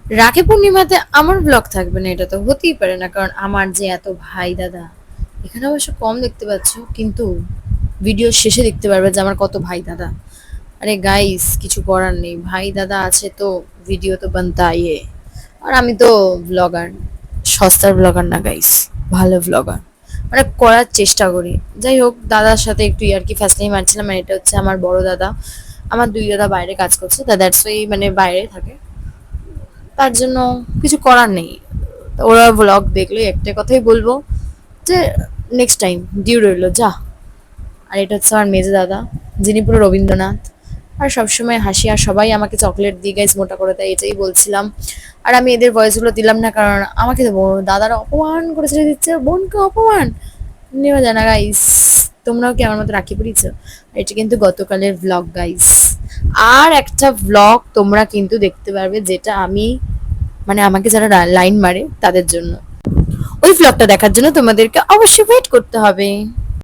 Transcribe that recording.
রাখি পূর্ণিমাতে আমার ব্লগ থাকবে না, এটা তো হতেই পারে না, কারণ আমার যে এত ভাই দাদা, এখানে অবশ্য কম দেখতে পাচ্ছ, কিন্তু ভিডিও শেষে দেখতে পারবে যে আমার কত ভাই দাদা। আরে গাইস, কিছু করার নেই, ভাই দাদা আছে তো ভিডিও তো বানতা ইয়ে। আর আমি তো ব্লগার, সস্তার ব্লগার না গাইস, ভালো ব্লগার, মানে করার চেষ্টা করি। যাই হোক, দাদার সাথে একটু ইয়ার্কি ফাজলামি মারছিলাম। আর এটা হচ্ছে আমার বড় দাদা, আমার দুই দাদা বাইরে কাজ করছে, দ্যাটস ওয়াই মানে বাইরে থাকে, তার জন্য কিছু করার নেই। ওরা ব্লগ দেখলে একটা কথাই বলবো যে নেক্সট টাইম ডিউ রইলো যা। আর এটা হচ্ছে আমার মেজে দাদা, যিনি পুরো রবীন্দ্রনাথ, আর সবসময় হাসি, আর সবাই আমাকে চকলেট দিয়ে গাইজ মোটা করে দেয়, এটাই বলছিলাম। আর আমি এদের ভয়েসগুলো দিলাম না, কারণ আমাকে তো দাদারা অপমান করে ছেড়ে দিচ্ছে, বোনকে অপমান নেওয়া যায় না গাইস। তোমরাও কি আমার মতো রাখি পড়িয়েছো? এটা কিন্তু গতকালের ভ্লগ গাইস। আর একটা ভ্লগ তোমরা কিন্তু দেখতে পারবে, যেটা আমি মানে আমাকে যারা লাইন মারে তাদের জন্য। ওই ভ্লগটা দেখার জন্য তোমাদেরকে অবশ্যই ওয়েট করতে হবে।